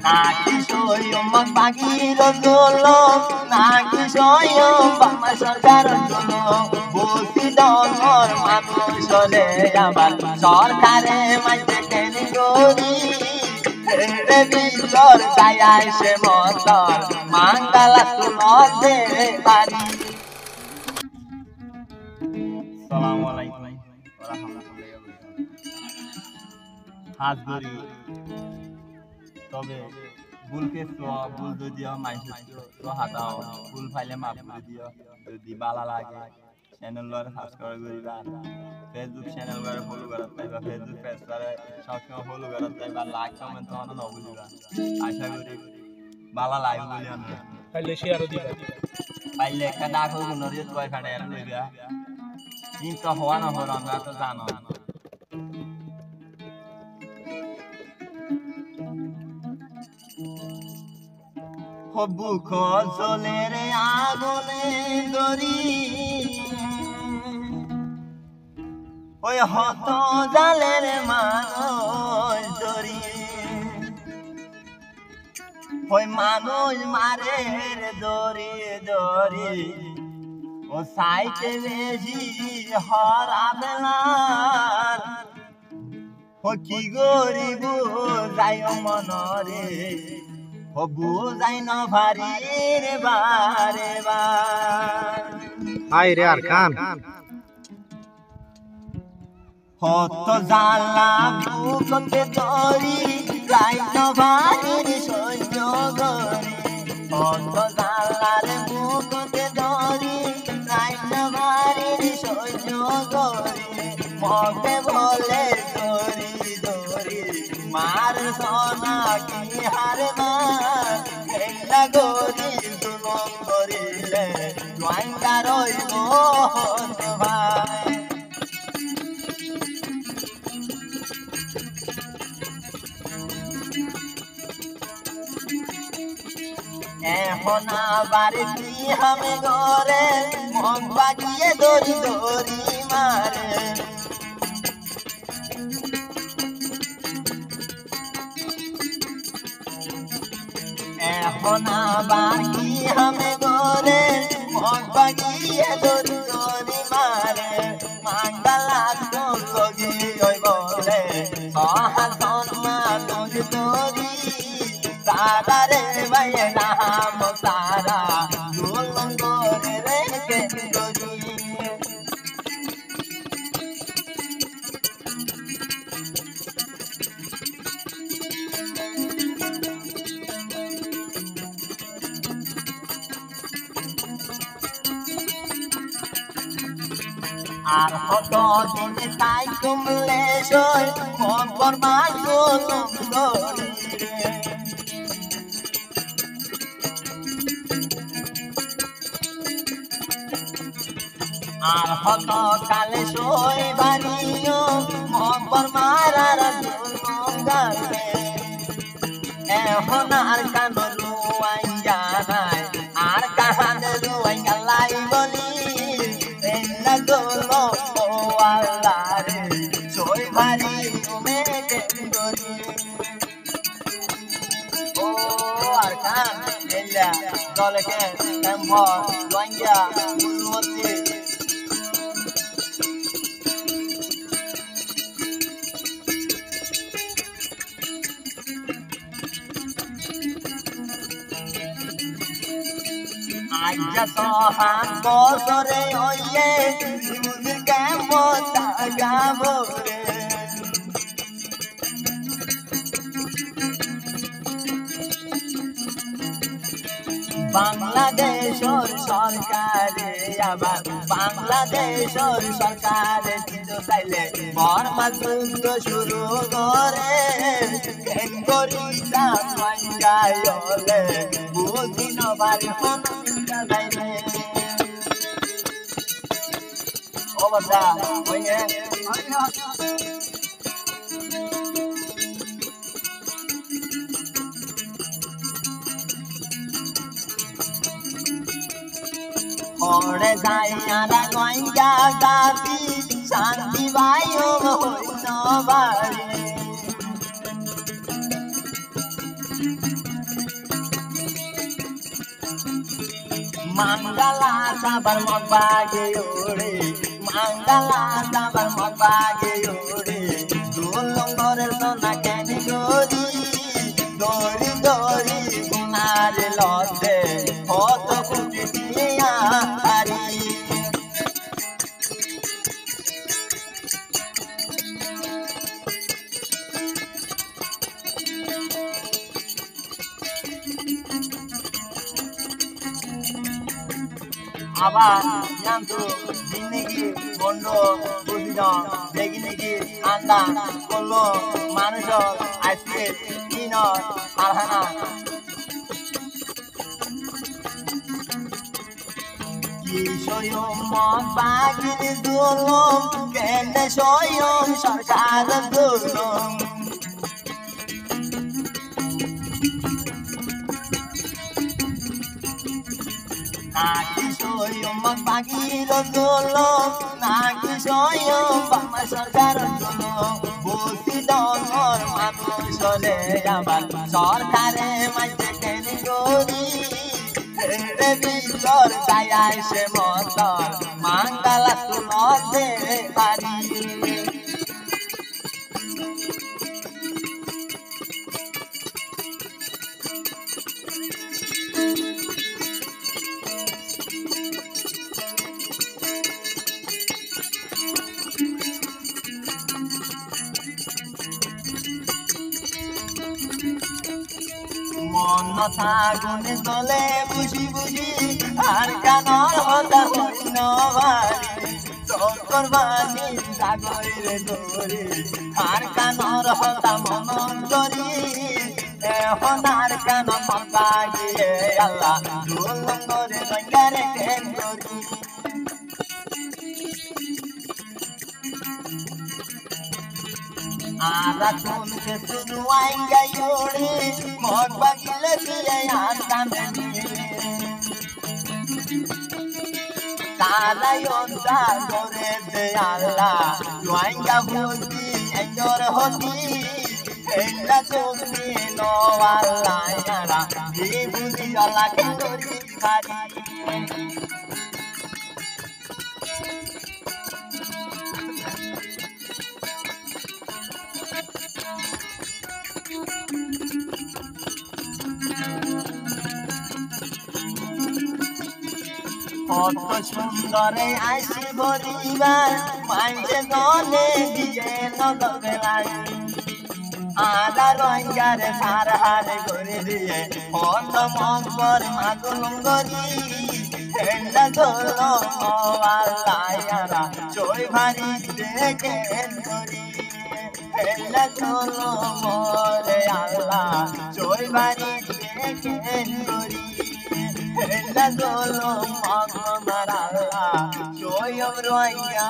Nakisoyo magpagilod dulo, nakisoyo pamasagar dulo, buti donor manusole abar সরকারে মাইতে কেনি গরি রে বিলর যাই সে মতর মাঙ্গালা তুলতে পারি। আসসালামু আলাইকুম ওয়া রাহমাতুল্লাহি ওয়া বারাকাতুহু। হাত ধরি তবে ভুলকে ভুল যদিও মাইসে তো হাতাও ভুল ফাইলে মাফ করে দিও যদি ভালো লাগে চ্যানেলর সাবস্ক্রাইব করিবা ফেসবুক চ্যানেল করে ফলো করতে পাইবা ফেসবুক পেজ করে সবসময় ফলো করতে পাইবা লাইক কমেন্ট অন ন ভুলিবা আশা করি ভালো লাগবে বলি আমি পাইলে শেয়ার দিবা পাইলে একটা ডাক হলো নরিয়ত কয় ফাড়ে আর লইবা কিন্তু হওয়া না হওয়া আমরা তো জানো বুক জলের আগুনে দরি ওই হত জালের মানুষ দরি ওই মানুষ মারে দরি দরি ও সাইতে বেশি হরাবেলার ও কি গরিব যাই মনরে ও বুঝাই না ভারি রে বারে বার হাই রে আর খান হত জালা বুকতে দরি যাই না ভারি সহ্য করি হত জালার বুকতে দরি যাই না ভারি সহ্য করি মকে বলে দরি দরি মার সোনা কি হার মার খেলা গরি দুলম করিলে জয়ঙ্কা রইব ভাই এখন আবার কি আমি ঘরে মন বাজিয়ে দড়ি দড়ি মারে এখন আবার কি আমি ঘরে মন বাজিয়ে দড়ি দড়ি মারে মাঙ্গালা লগি ওই বলে সহাজন মানুষ দড়ি সারা রে ভাই নাম সারা দুলন করে রেখে দড়ি আর কত দিন তাই তুমলে সই মন বরবাদ করলাম দড়ি রে আর হত কালে সই বানিও মন মারার গালে এখন আর কান রুয়াইয়া নাই আর কাহান রুয়াইয়া লাই বলি এলা গোলো ও আল্লাহ রে সই ভারি তুমি কেন্দরি ও আর কান এলা দলকে tempo রুয়াইয়া মুলমতি আইয়া সহান বছরে হইয়ে মুদির কেমন গাবো রে বাংলাদেশের সরকারে আবার বাংলাদেশের সরকারে দিতে চাইলে বর্মা যুদ্ধ শুরু করে কেন করি দাঙ্গাইলে বুঝি নবারি ফোন যাইলে ও বাবা ওইনে ওরে যাইয়ারা গঙ্গা দাবি শান্তি বায়ু হইন বাড়ি Mangala sabar mabage ore, mangala sabar mabage ore. Dolong gorer sona keni gori, dori dori gunare lote, hoto kuti diya hari. আবার জানতো জিন্দেগি বন্ধ প্রতিদিন দেখি নাকি আন্দা করলো মানুষ আজকে তিন আরহানা কি স্বয়ং বাগিনি দুলম কেন স্বয়ং সরকার Dulom Naki soyong magpagilo tulong, naki soyong pagmasarkaran tulong. Buti donor manusole yaman, sorkare majekeni gori. Here bitor kayay se motor, mangala tulong de pari. মন থাগুনে চলে বুঝি বুঝি আর কানর হতা হইন বাড়ি চকর বাণী সাগরে ধরে আর কানর হতা মন করি এখন আর কান মন পাগিয়ে আল্লাহ দোল করে লঙ্গারে কেন করি Ara kun ke sunu aingga yori mod bagile diye antane Tala yonda gore de Allah yuainga hoti enyor hoti ella tumi no Allah yara di budi Allah ke dori khari কত সুন্দরে আইসি বলিবার মাইজে গলে দিয়ে নগর বেলায় আদা রঙ্গারে সার হারে করে দিয়ে অন্য মঙ্গর মাগুলম গরি ঠেন্ডা ধরলো আল্লাহ চই ভারি দেখে ধরি ঠেন্ডা ধরলো মরে আল্লাহ চই ভারি দেখে ধরি ঠেন্ডা ধরলো মঙ্গর আল্লাহ চই রঙ্গা